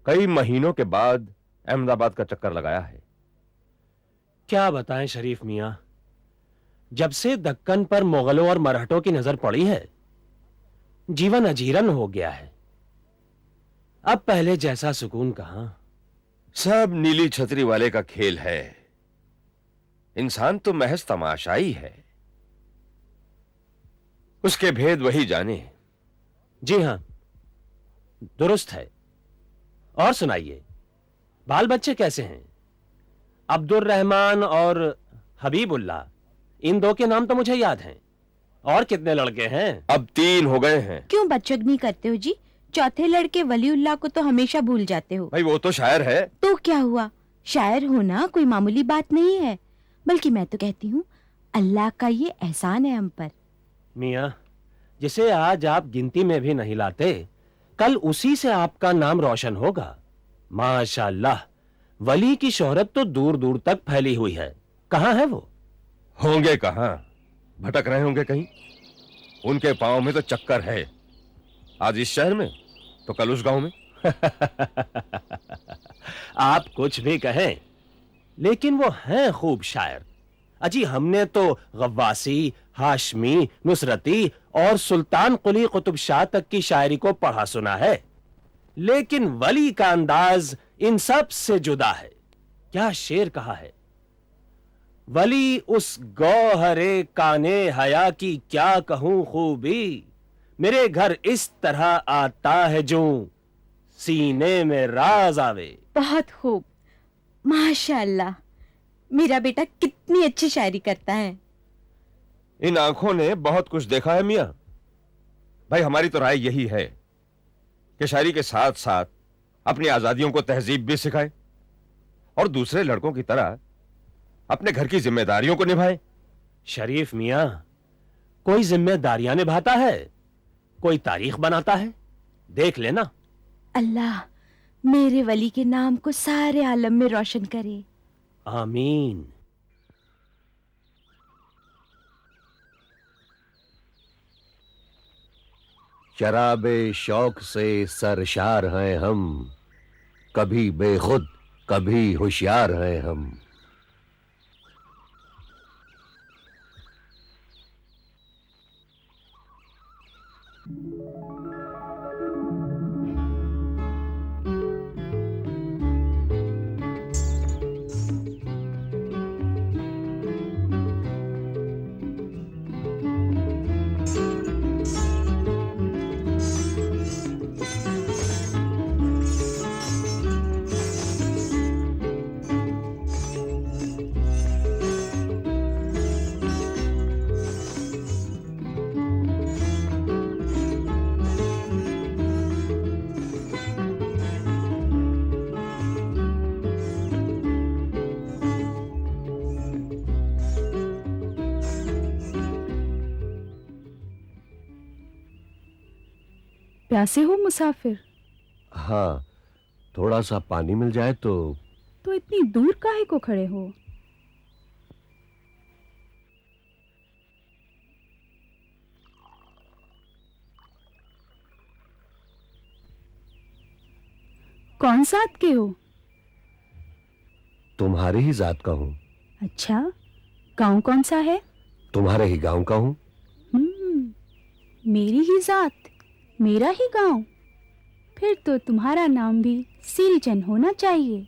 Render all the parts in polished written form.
कई महीनों के बाद अहमदाबाद का चक्कर लगाया है। क्या बताएं शरीफ मियां, जब से दक्कन पर मुगलों और मराठों की नजर पड़ी है, जीवन अजीरन हो गया है। अब पहले जैसा सुकून कहां। सब नीली छतरी वाले का खेल है। इंसान तो महज तमाशाई है, उसके भेद वही जाने। जी हां, दुरुस्त है। और सुनाइए, बाल बच्चे कैसे हैं? अब्दुल रहमान और हबीबुल्लाह, इन दो के नाम तो मुझे याद हैं। और कितने लड़के हैं? अब 3 हो गए हैं। क्यों बच्चगनी करते हो जी? चौथे लड़के वलीउल्लाह को तो हमेशा भूल जाते हो। भाई वो तो शायर है। तो क्या हुआ, शायर होना कोई मामूली बात नहीं है। बल्कि मैं तो कहती हूँ अल्लाह का ये एहसान है हम पर। मियां, जिसे आज आप गिनती में भी नहीं लाते, कल उसी से आपका नाम रोशन होगा। माशाअल्लाह, वली की शोहरत तो दूर दूर तक फैली हुई है। कहां है वो? होंगे कहां, भटक रहे होंगे कहीं। उनके पांव में तो चक्कर है, आज इस शहर में तो कल उस गांव में। आप कुछ भी कहें, लेकिन वो हैं खूब शायर। अजी, हमने तो गव्वासी, हाशमी, नुसरती और सुल्तान कुली कुतुब शाह तक की शायरी को पढ़ा सुना है, लेकिन वली का अंदाज इन सब से जुदा है। क्या शेर कहा है, वली उस गौहरे काने हया की क्या कहूं खूबी, मेरे घर इस तरह आता है जो सीने में राज आवे। बहुत खूब, माशाअल्लाह। मेरा बेटा कितनी अच्छी शायरी करता है। इन आंखों ने बहुत कुछ देखा है मियां। भाई हमारी तो राय यही है कि शायरी के साथ साथ अपनी आजादियों को तहजीब भी सिखाए और दूसरे लड़कों की तरह अपने घर की जिम्मेदारियों को निभाए। शरीफ मियां, कोई जिम्मेदारियां निभाता है, कोई तारीख बनाता है। देख लेना। अल्लाह मेरे वली के नाम को सारे आलम में रोशन करे। आमीन। शराबे शौक से सरशार हैं हम, कभी बेखुद कभी होशियार हैं हम। प्यासे हो मुसाफिर? हाँ, थोड़ा सा पानी मिल जाए तो। इतनी दूर काहे को खड़े हो? कौन जात के हो? तुम्हारे ही जात का हूं। अच्छा, गांव कौन सा है? तुम्हारे ही गांव का हूं। मेरी ही जात, मेरा ही गांव। फिर तो तुम्हारा नाम भी सिरिचन होना चाहिए।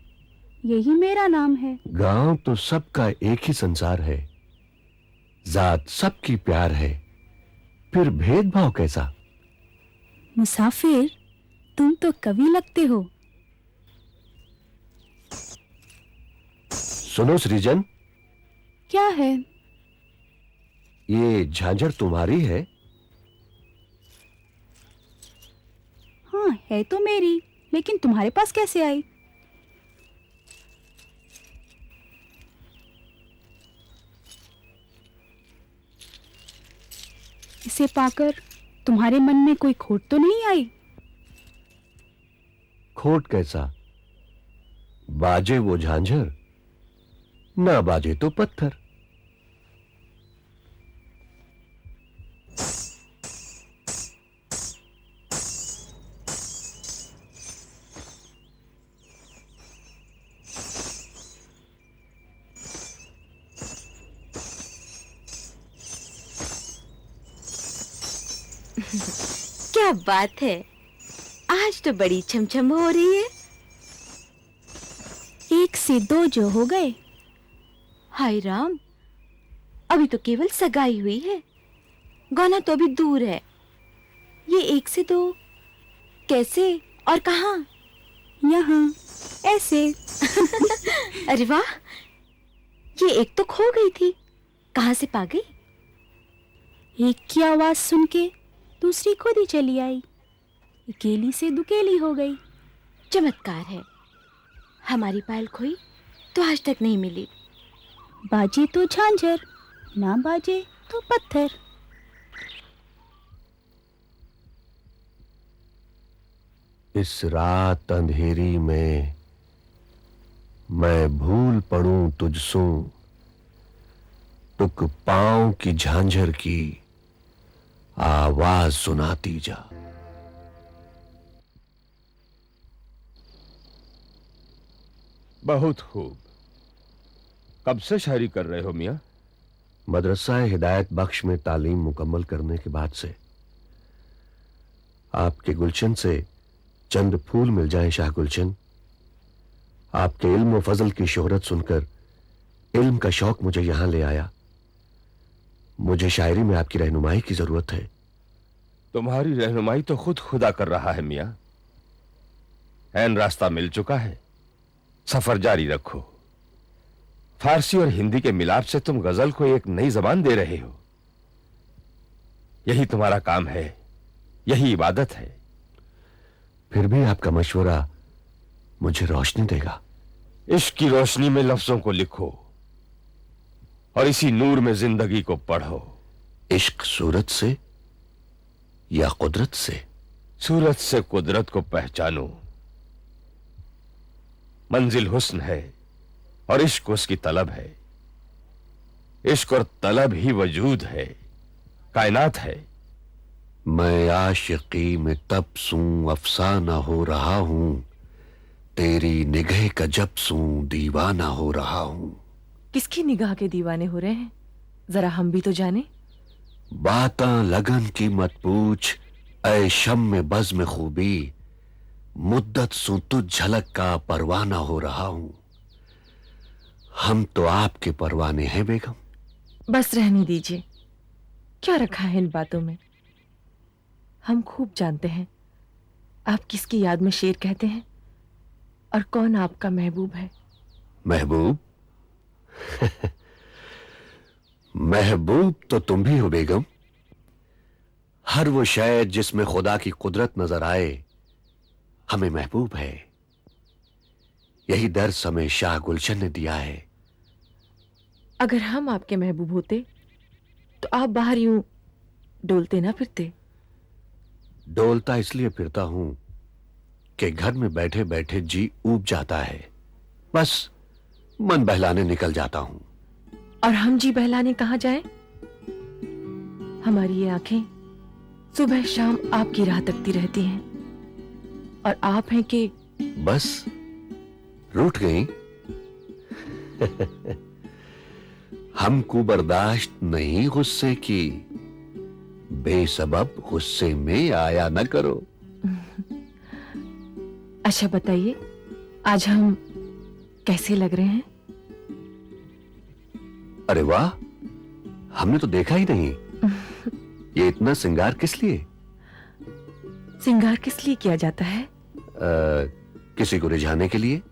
यही मेरा नाम है। गांव तो सबका एक ही संसार है, जात सबकी प्यार है, फिर भेदभाव कैसा? मुसाफिर, तुम तो कवि लगते हो। सुनो सृजन, क्या है? ये झांझर तुम्हारी है? हाँ, है तो मेरी, लेकिन तुम्हारे पास कैसे आई? इसे पाकर तुम्हारे मन में कोई खोट तो नहीं आई? खोट कैसा? बाजे वो झांझर, ना बाजे तो पत्थर। क्या बात है, आज तो बड़ी छमछम हो रही है। 1 से 2 जो हो गए। हाय राम, अभी तो केवल सगाई हुई है, गौना तो अभी दूर है। ये 1 से 2 कैसे और कहाँ? यहाँ ऐसे। अरे वाह, ये 1 तो खो गई थी, कहाँ से पा गई? एक की आवाज सुन के दूसरी खुद ही चली आई, अकेली से दुकेली हो गई। चमत्कार है, हमारी पायल खोई तो आज तक नहीं मिली। बाजे तो झांझर, ना बाजे तो पत्थर। इस रात अंधेरी में मैं भूल पड़ूं तुझसू, टुक पांव की झांझर की आवाज सुनाती जा। बहुत खूब। कब से शायरी कर रहे हो मियां? मदरसा हिदायत बख्श में तालीम मुकम्मल करने के बाद से। आपके गुलशन से चंद फूल मिल जाएं शाह गुलशन। आपके इल्म व फजल की शोहरत सुनकर इल्म का शौक मुझे यहां ले आया। मुझे शायरी में आपकी रहनुमाई की जरूरत है। तुम्हारी रहनुमाई तो खुद खुदा कर रहा है मियां। ऐन रास्ता मिल चुका है, सफर जारी रखो। फारसी और हिंदी के मिलाप से तुम गजल को एक नई जबान दे रहे हो। यही तुम्हारा काम है, यही इबादत है। फिर भी आपका मशवरा मुझे रोशनी देगा। इश्क की रोशनी में लफ्जों को लिखो और इसी नूर में जिंदगी को पढ़ो। इश्क सूरत से या कुदरत से? सूरत से कुदरत को पहचानो। मंजिल हुस्न है और इश्क उसकी तलब है। इश्क और तलब ही वजूद है, कायनात है। मैं आशिकी में तब सूं अफसाना हो रहा हूं, तेरी निगाह का जब सूं दीवाना हो रहा हूं। किसकी निगाह के दीवाने हो रहे हैं, जरा हम भी तो जाने। बातां लगन की मत पूछ, ऐ शम में बज़ में खूबी, मुद्दत सूं तुझ झलक का परवाना हो रहा हूं। हम तो आपके परवाने हैं बेगम। बस रहने दीजिए, क्या रखा है इन बातों में। हम खूब जानते हैं आप किसकी याद में शेर कहते हैं और कौन आपका महबूब है। महबूब? महबूब तो तुम भी हो बेगम। हर वो शय जिसमें खुदा की कुदरत नजर आए हमें महबूब है। यही दर्स हमें शाह गुलशन ने दिया है। अगर हम आपके महबूब होते तो आप बाहर यूं डोलते ना फिरते। डोलता इसलिए फिरता हूं कि घर में बैठे बैठे जी ऊब जाता है, बस मन बहलाने निकल जाता हूं। और हम जी बहलाने कहां जाएं? हमारी ये आंखें सुबह शाम आपकी राह तकती रहती हैं और आप हैं कि बस रूठ गई। हमको बर्दाश्त नहीं गुस्से की, बेसबब गुस्से में आया न करो। अच्छा बताइए, आज हम कैसे लग रहे हैं? अरे वाह, हमने तो देखा ही नहीं। ये इतना श्रृंगार किस लिए? श्रृंगार किस लिए किया जाता है? किसी को रिझाने के लिए।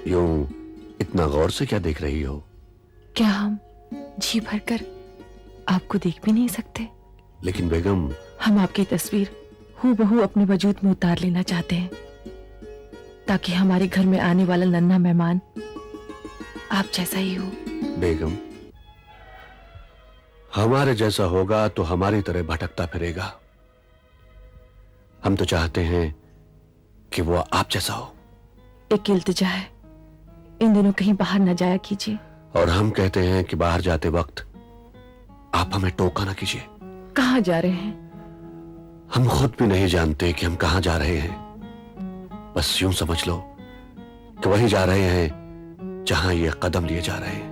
यूं इतना गौर से क्या देख रही हो? क्या हम जी भरकर आपको देख भी नहीं सकते? लेकिन बेगम, हम आपकी तस्वीर हूबहू अपने वजूद में उतार लेना चाहते हैं ताकि हमारे घर में आने वाला नन्हा मेहमान आप जैसा ही हो। बेगम, हमारे जैसा होगा तो हमारी तरह भटकता फिरेगा। हम तो चाहते हैं कि वो आप जैसा हो। एक इल्तिजा है, इन दिनों कहीं बाहर न जाया कीजिए। और हम कहते हैं कि बाहर जाते वक्त आप हमें टोका ना कीजिए। कहाँ जा रहे हैं? हम खुद भी नहीं जानते कि हम कहां जा रहे हैं। बस यूं समझ लो कि वहीं जा रहे हैं जहां ये कदम लिए जा रहे हैं।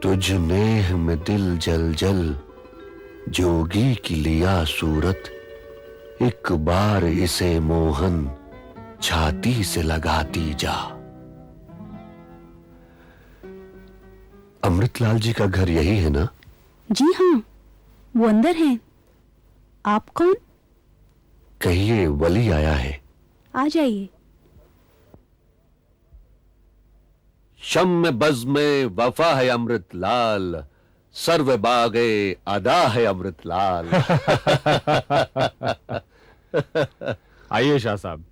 तुझ नेह में दिल जल जल जोगी की लिया सूरत, एक बार इसे मोहन छाती से लगाती जा। अमृतलाल जी का घर यही है ना? जी हाँ, वो अंदर हैं। आप कौन? कहिए वली आया है। आ जाइए। शम में बज़ में वफा है अमृतलाल, सर्व बागे अदा है अमृतलाल। आइए शाह साहब,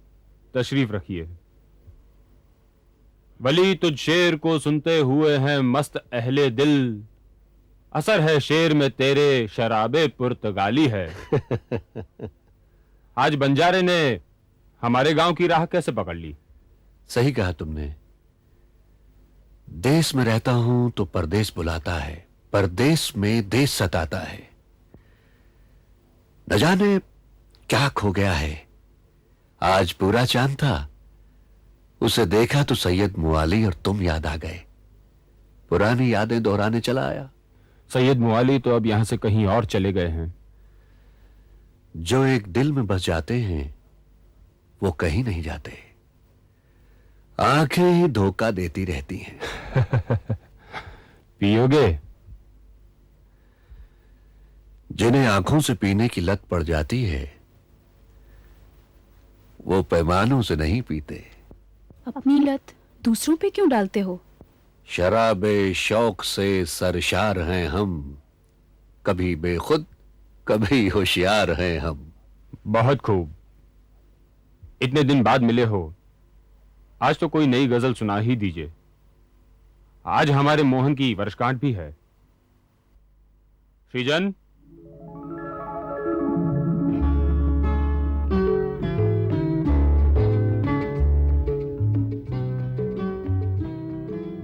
तशरीफ रखिए। वली तुझ शेर को सुनते हुए हैं मस्त अहले दिल, असर है शेर में तेरे शराबे पुर्तगाली है। आज बंजारे ने हमारे गांव की राह कैसे पकड़ ली? सही कहा तुमने। देश में रहता हूं तो परदेश बुलाता है, परदेश में देश सताता है। न जाने क्या खो गया है। आज पूरा चांद था, उसे देखा तो सैयद मुआली और तुम याद आ गए। पुरानी यादें दोहराने चला आया। सैयद मुआली तो अब यहां से कहीं और चले गए हैं। जो एक दिल में बस जाते हैं वो कहीं नहीं जाते, आंखें ही धोखा देती रहती हैं। पियोगे? जिन्हें आंखों से पीने की लत पड़ जाती है वो पैमानों से नहीं पीते। अपनी लत दूसरों पे क्यों डालते हो? शराबे शौक से सरशार हैं हम, कभी बेखुद कभी होशियार हैं हम। बहुत खूब। इतने दिन बाद मिले हो, आज तो कोई नई गजल सुना ही दीजिए। आज हमारे मोहन की वर्षगांठ भी है। श्रीजन,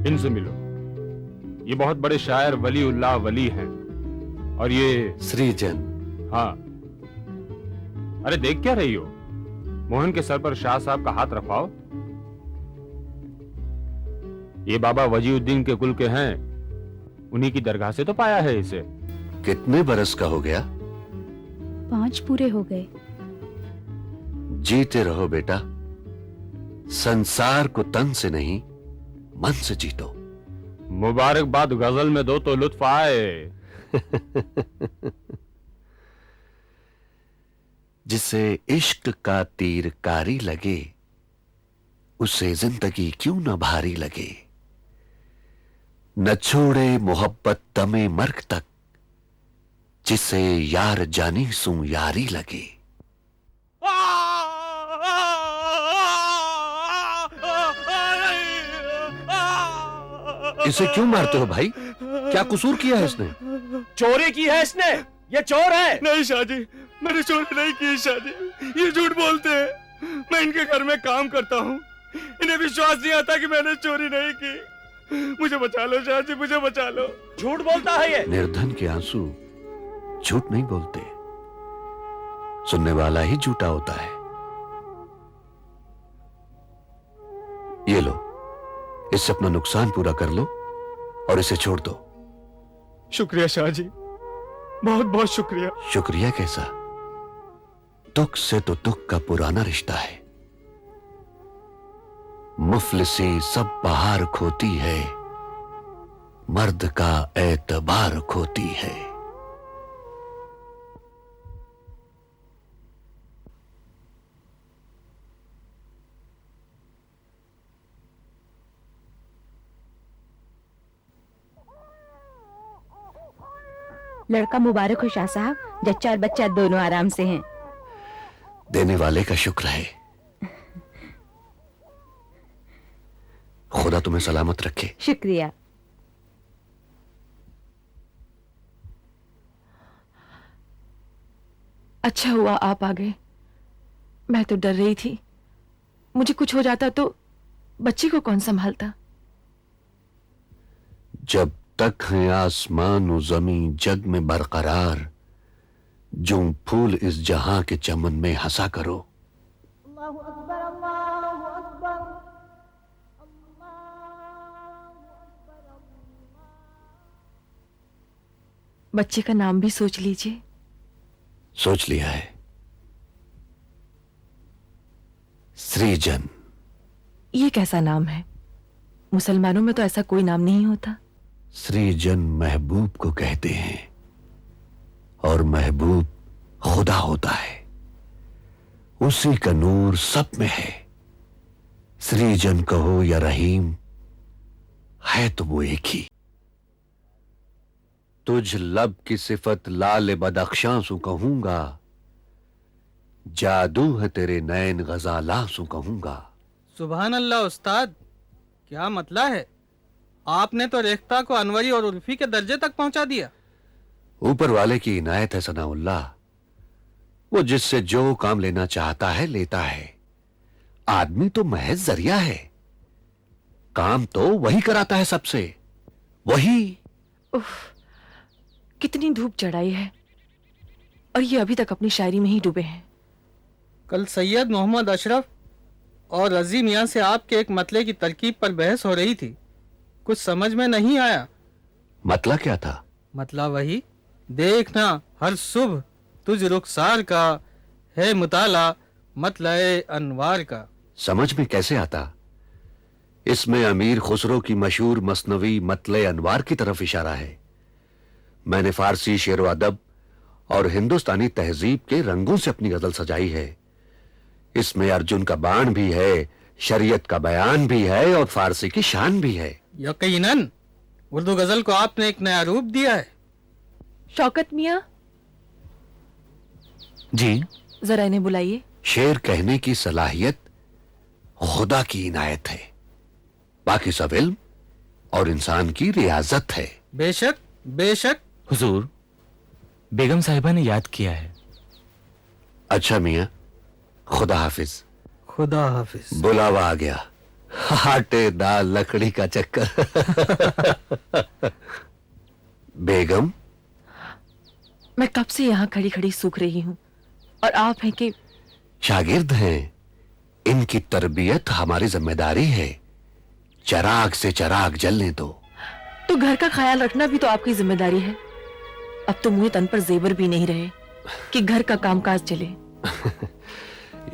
इनसे मिलो। ये बहुत बड़े शायर वली उल्लाह वली हैं और ये सृजन। हाँ। अरे देख क्या रही हो? मोहन के सर पर शाह साहब का हाथ रखवाओ। ये बाबा वजीउद्दीन के कुल के हैं, उन्हीं की दरगाह से तो पाया है इसे। कितने बरस का हो गया? 5 पूरे हो गए। जीते रहो बेटा, संसार को तन से नहीं मन से जीतो। मुबारकबाद गजल में दो तो लुत्फ आए। जिसे इश्क का तीर कारी लगे, उसे जिंदगी क्यों न भारी लगे। न छोड़े मोहब्बत तमे मर्ग तक, जिसे यार जानी सू यारी लगे। इसे क्यों मारते हो भाई? क्या कसूर किया है इसने? चोरी की है इसने, ये चोर है। नहीं शादी, मैंने चोरी नहीं की शादी। ये झूठ बोलते हैं। मैं इनके घर में काम करता हूँ, इन्हें विश्वास नहीं आता कि मैंने चोरी नहीं की। मुझे बचा लो शादी, मुझे बचा लो। झूठ बोलता है ये। निर्धन के आंसू झूठ नहीं बोलते, सुनने वाला ही झूठा होता है। ये लो, इससे अपना नुकसान पूरा कर लो और इसे छोड़ दो। शुक्रिया शाह जी, बहुत बहुत शुक्रिया। शुक्रिया कैसा? दुख से तो दुख का पुराना रिश्ता है। मुफलिसी सब बहार खोती है, मर्द का एतबार खोती है। लड़का मुबारक हो शाह साहब, जच्चा और बच्चा दोनों आराम से हैं। देने वाले का शुक्र है। खुदा तुम्हें सलामत रखे। शुक्रिया। अच्छा हुआ आप आ गए। मैं तो डर रही थी, मुझे कुछ हो जाता तो बच्ची को कौन संभालता। जब तक है आसमान और जमीन जग में बरकरार, जो फूल इस जहां के चमन में हंसा करो। बच्चे का नाम भी सोच लीजिए। सोच लिया है, सृजन। ये कैसा नाम है? मुसलमानों में तो ऐसा कोई नाम नहीं होता। सृजन महबूब को कहते हैं, और महबूब खुदा होता है, उसी का नूर सब में है। सृजन कहो या रहीम, है तो वो एक ही। तुझ लब की सिफत लाल बदख्शां सु कहूंगा, जादू है तेरे नैन गजाला सु कहूंगा। सुभान अल्लाह उस्ताद, क्या मतला है? आपने तो रेख्ता को अनवरी और उर्फी के दर्जे तक पहुंचा दिया। ऊपर वाले की इनायत है सनाउल्लाह, वो जिससे जो काम लेना चाहता है लेता है। आदमी तो महज जरिया है, काम तो वही कराता है सबसे, वही। उफ, कितनी धूप चढ़ाई है, और ये अभी तक अपनी शायरी में ही डूबे हैं। कल सैयद मोहम्मद अशरफ और रजी मियां से आपके एक मतले की तरकीब पर बहस हो रही थी, कुछ समझ में नहीं आया। मतला क्या था? मतला वही, देखना हर सुबह तुझ रुखसार का है मुताला मतले अनवार का। समझ में कैसे आता? इसमें अमीर खुसरो की मशहूर मसनवी मतले अनवार की तरफ इशारा है। मैंने फारसी शेर व अदब और हिंदुस्तानी तहजीब के रंगों से अपनी गजल सजाई है। इसमें अर्जुन का बाण भी है, शरीयत का बयान भी है, और फारसी की शान भी है। यकीनन उर्दू गजल को आपने एक नया रूप दिया है। शौकत मियां, जी जरा इन्हें बुलाइए। शेर कहने की सलाहियत खुदा की इनायत है, बाकी सब इल्म और इंसान की रियाजत है। बेशक बेशक। हुजूर, बेगम साहिबा ने याद किया है। अच्छा मियां, खुदा हाफिज। खुदा हाफिज। बुलावा आ गया, आटे दाल लकड़ी का चक्कर। बेगम, मैं कब से यहाँ खड़ी खड़ी सूख रही हूँ, और आप हैं कि शागिर्द हैं, इनकी तरबियत हमारी जिम्मेदारी है। चराग से चराग जलने दो। तो घर का ख्याल रखना भी तो आपकी जिम्मेदारी है। अब तो मुझे तन पर जेवर भी नहीं रहे कि घर का कामकाज चले।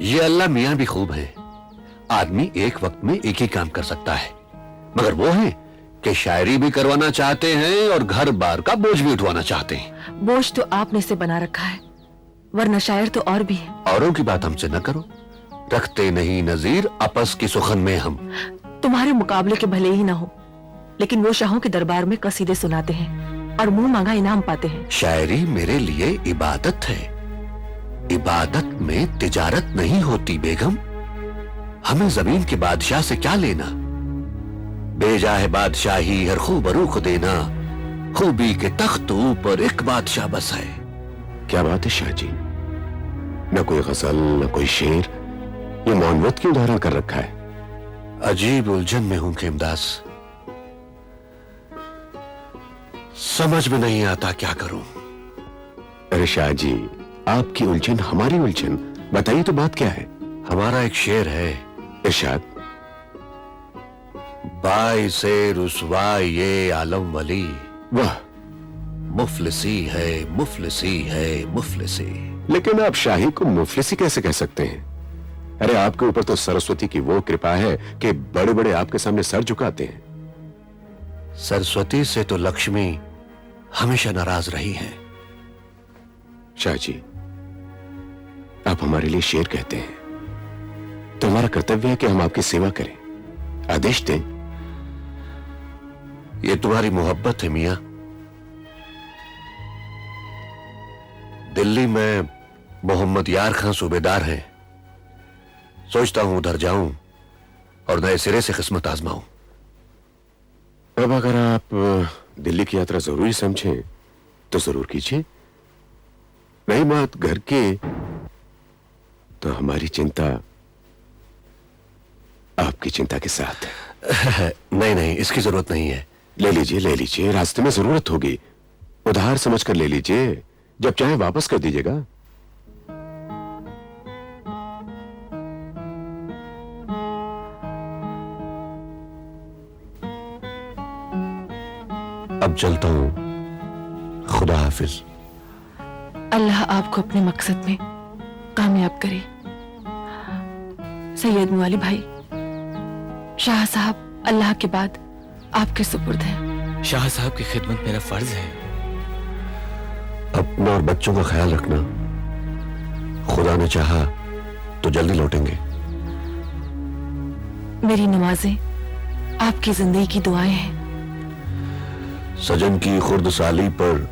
ये अल्लाह मियां भी खूब है, आदमी एक वक्त में एक ही काम कर सकता है, मगर वो है कि शायरी भी करवाना चाहते हैं और घर बार का बोझ भी उठवाना चाहते हैं। बोझ तो आपने से बना रखा है, वरना शायर तो और भी है। औरों की बात हमसे न करो, रखते नहीं नजीर आपस की सुखन में हम। तुम्हारे मुकाबले के भले ही ना हो, लेकिन वो शाहों के दरबार में कसीदे सुनाते हैं और मुंह मांगा इनाम पाते हैं। शायरी मेरे लिए इबादत है, इबादत में तिजारत नहीं होती बेगम। हमें जमीन के बादशाह से क्या लेना, बेजा है बादशाही हर खूबरू को देना, खूबी के तख्त ऊपर एक बादशाह बस है। क्या बात है शाह जी, न कोई गजल न कोई शेर, ये मोहम्मद क्यों धारण कर रखा है? अजीब उलझन में हूं खेमदास, समझ में नहीं आता क्या करूं। अरे शाह जी, आपकी उलझन हमारी उलझन, बताइए तो बात क्या है? हमारा एक शेर है, इरशाद। बाई से रुसवा ये आलम वली, वाह, मुफलिसी है मुफलिसी है मुफलिसी। लेकिन आप शाही को मुफलिसी कैसे कह सकते हैं? अरे आपके ऊपर तो सरस्वती की वो कृपा है कि बड़े बड़े आपके सामने सर झुकाते हैं। सरस्वती से तो लक्ष्मी हमेशा नाराज रही है। शाह जी, आप हमारे लिए शेर कहते हैं, तो हमारा कर्तव्य है कि हम आपकी सेवा करें, आदेश दें। ये तुम्हारी मोहब्बत है मियां। दिल्ली में मोहम्मद यार खां सूबेदार हैं, सोचता हूं उधर जाऊं और नए सिरे से किस्मत आजमाऊं। अब अगर आप दिल्ली की यात्रा जरूरी समझें तो जरूर कीजिए, रही बात घर की, तो हमारी चिंता आपकी चिंता के साथ है। नहीं नहीं, इसकी जरूरत नहीं है। ले लीजिए, रास्ते में जरूरत होगी, उधार समझकर ले लीजिए, जब चाहे वापस कर दीजिएगा। अब चलता हूं, खुदा हाफिज। अल्लाह आपको अपने मकसद में कामयाब करे। सैयद मुअल्ली भाई, शाह साहब अल्लाह के बाद आपके सुपुर्द हैं। शाह साहब की खिदमत मेरा फर्ज है। अपना और बच्चों का ख्याल रखना। खुदा ने चाहा तो जल्दी लौटेंगे। मेरी नमाजें आपकी जिंदगी की दुआएं हैं। सजन की खुर्द साली पर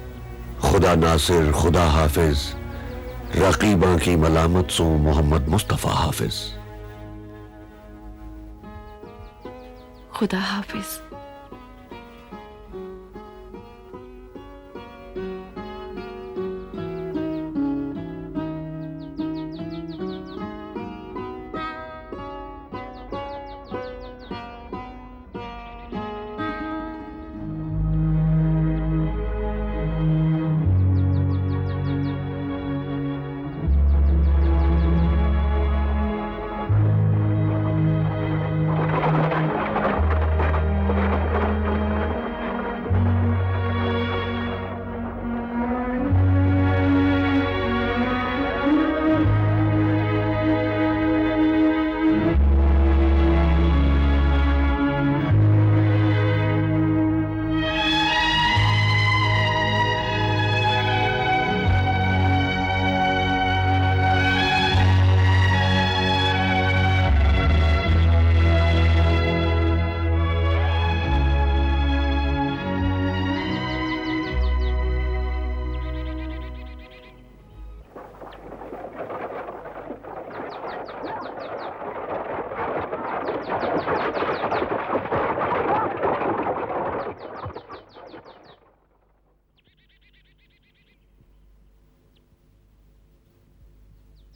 खुदा नासिर, खुदा हाफिज, रकीबा की मलामत सो मोहम्मद मुस्तफा हाफिज। खुदा हाफिज।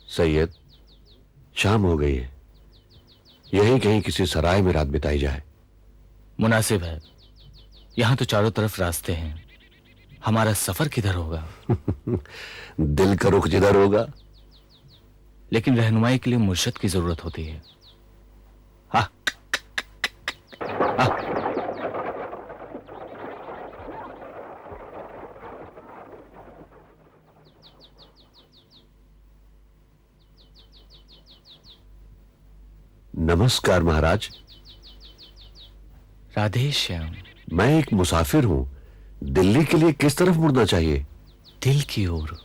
सैयद, शाम हो गई है, यहीं कहीं किसी सराय में रात बिताई जाए। मुनासिब है, यहां तो चारों तरफ रास्ते हैं। हमारा सफर किधर होगा? दिल का रुख जिधर होगा। लेकिन रहनुमाई के लिए मुर्शद की जरूरत होती है। हाँ, हाँ। नमस्कार महाराज। राधे श्याम। मैं एक मुसाफिर हूं, दिल्ली के लिए किस तरफ मुड़ना चाहिए? दिल की ओर।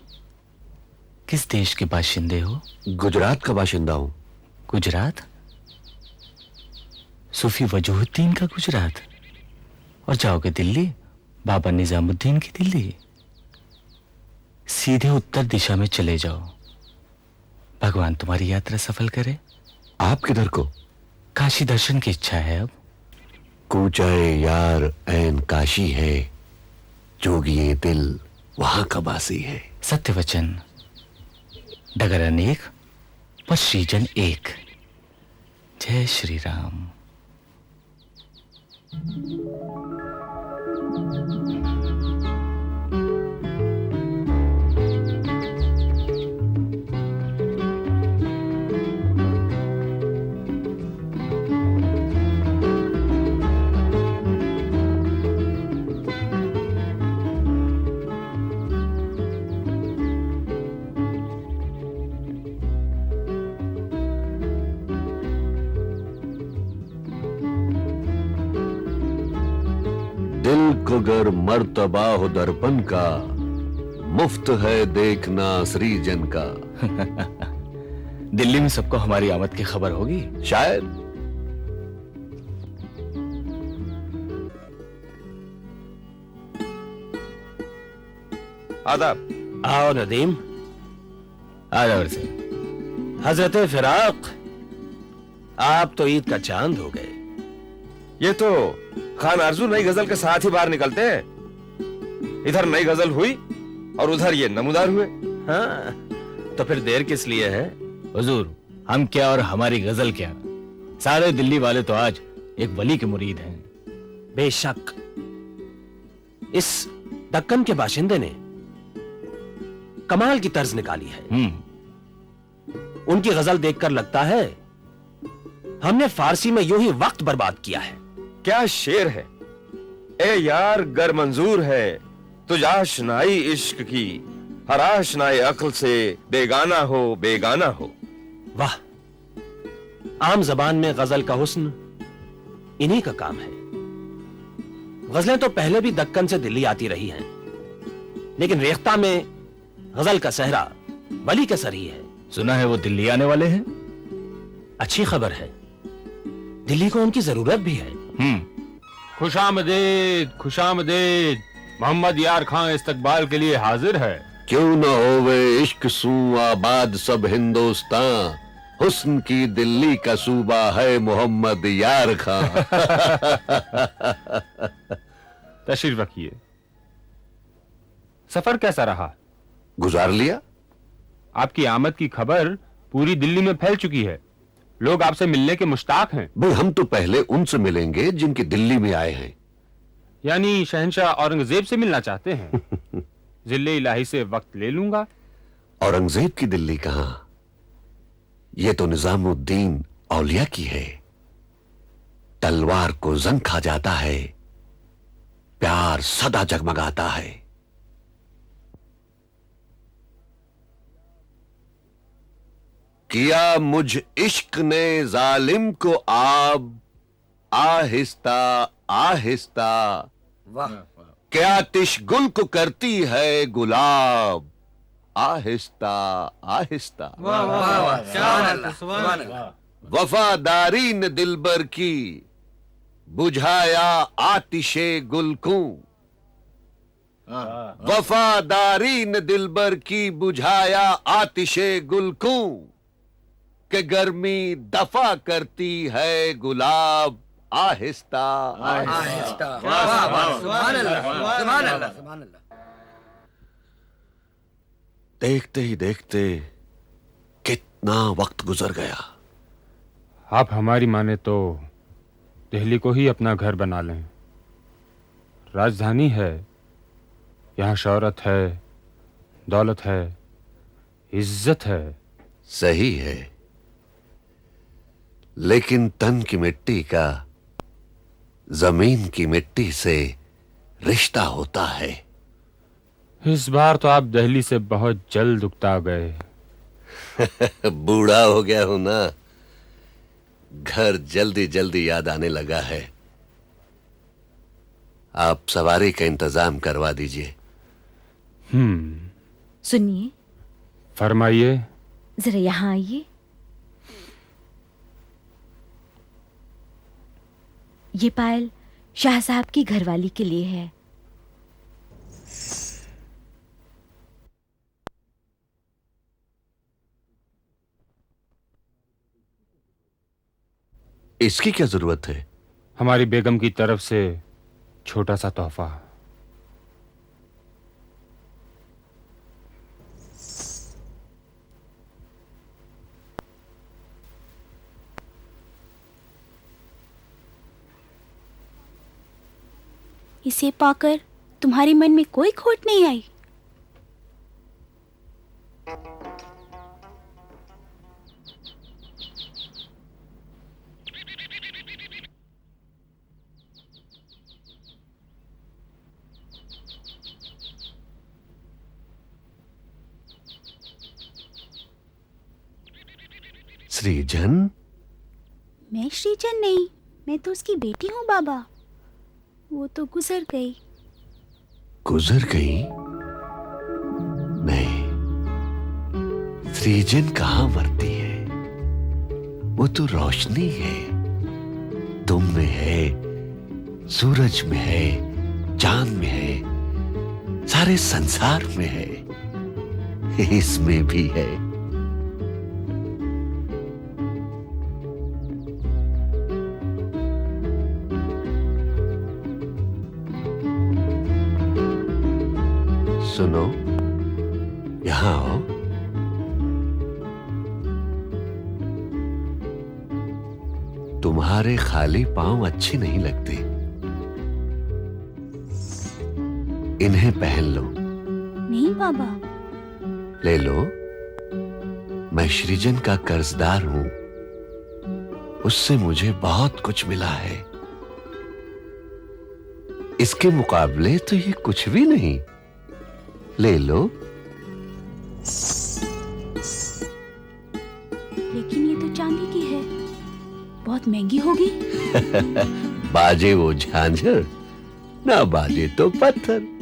किस देश के बाशिंदे हो? गुजरात का बाशिंदा हूं। गुजरात? सूफी वजूहुद्दीन का गुजरात? और जाओगे दिल्ली, बाबा निजामुद्दीन की दिल्ली? सीधे उत्तर दिशा में चले जाओ। भगवान तुम्हारी यात्रा सफल करे। आप किधर को? काशी दर्शन की इच्छा है अब। कूचाए यार ऐन काशी है, जोगिए दिल वहां का बासी है। सत्य वचन। डगर अनेक पर श्रीजन एक। जय श्री राम। दिल को गर मर्तबा हो दर्पण का, मुफ्त है देखना श्रीजन का। दिल्ली में सबको हमारी आमद की खबर होगी शायद। आदाब। आओ नदीम। आ जाओ से। हजरत फिराक, आप तो ईद का चांद हो गए। ये तो खान आरजू नई गजल के साथ ही बाहर निकलते हैं। इधर नई गजल हुई और उधर ये नमूदार हुए। हाँ, तो फिर देर किस लिए है? हुजूर, हम क्या और हमारी गजल क्या, सारे दिल्ली वाले तो आज एक वली के मुरीद हैं। बेशक इस दक्कन के बाशिंदे ने कमाल की तर्ज निकाली है। उनकी गजल देखकर लगता है हमने फारसी में यूं ही वक्त बर्बाद किया है। क्या शेर है। ए यार गर मंजूर है तुझ आशनाई इश्क की, हर आशनाई अक्ल से बेगाना हो बेगाना हो। वाह, आम जबान में गजल का हुस्न इन्हीं का काम है। गजलें तो पहले भी दक्कन से दिल्ली आती रही हैं, लेकिन रेख्ता में गजल का सहरा वली के सर ही है। सुना है वो दिल्ली आने वाले हैं। अच्छी खबर है, दिल्ली को उनकी जरूरत भी है। खुशामदीद खुशामदीद, मोहम्मद यार खां इस्तकबाल के लिए हाजिर है। क्यों न होवे इश्क सू आबाद सब हिंदुस्तान, हुस्न की दिल्ली का सूबा है मोहम्मद यार खां। तशरीफ रखिए। सफर कैसा रहा? गुजार लिया। आपकी आमद की खबर पूरी दिल्ली में फैल चुकी है, लोग आपसे मिलने के मुश्ताक हैं। भाई हम तो पहले उनसे मिलेंगे जिनकी दिल्ली में आए हैं। यानी शहंशाह औरंगजेब से मिलना चाहते हैं? जिले इलाही से वक्त ले लूंगा। औरंगजेब की दिल्ली कहां, यह तो निजामुद्दीन औलिया की है। तलवार को जंग खा जाता है, प्यार सदा जगमगाता है। किया मुझ इश्क ने जालिम को आब, आहिस्ता आहिस्ता क्या आतिश गुल को करती है गुलाब, आहिस्ता आहिस्ता। वफादारी ने दिलबर की बुझाया आतिशे गुल को, वफादारी ने दिलबर की बुझाया आतिशे गुल को, के गर्मी दफा करती है गुलाब, आहिस्ता आहिस्ता। देखते ही देखते कितना वक्त गुजर गया। आप हमारी माने तो दिल्ली को ही अपना घर बना लें। राजधानी है, यहाँ शौहरत है, दौलत है, इज्जत है। सही है, लेकिन तन की मिट्टी का जमीन की मिट्टी से रिश्ता होता है। इस बार तो आप दिल्ली से बहुत जल्द उकता गए। बूढ़ा हो गया हूं ना, घर जल्दी जल्दी याद आने लगा है। आप सवारी का इंतजाम करवा दीजिए। सुनिए, फरमाइए। जरा यहाँ आइए। ये पायल शाह साहब की घरवाली के लिए है। इसकी क्या जरूरत है? हमारी बेगम की तरफ से छोटा सा तोहफा। इसे पाकर तुम्हारे मन में कोई खोट नहीं आई? श्रीजन? मैं श्रीजन नहीं, मैं तो उसकी बेटी हूँ बाबा। वो तो गुजर गई। गुजर गई? नहीं, श्रीजन कहां मरती है। वो तो रोशनी है, तुम में है, सूरज में है, चांद में है, सारे संसार में है, इसमें भी है। सुनो, यहां आओ। तुम्हारे खाली पांव अच्छे नहीं लगते, इन्हें पहन लो। नहीं बाबा। ले लो, मैं श्रीजन का कर्जदार हूं, उससे मुझे बहुत कुछ मिला है। इसके मुकाबले तो ये कुछ भी नहीं। ले लो। लेकिन ये तो चांदी की है, बहुत महंगी होगी। बाजे वो झांझर, ना बाजे तो पत्थर।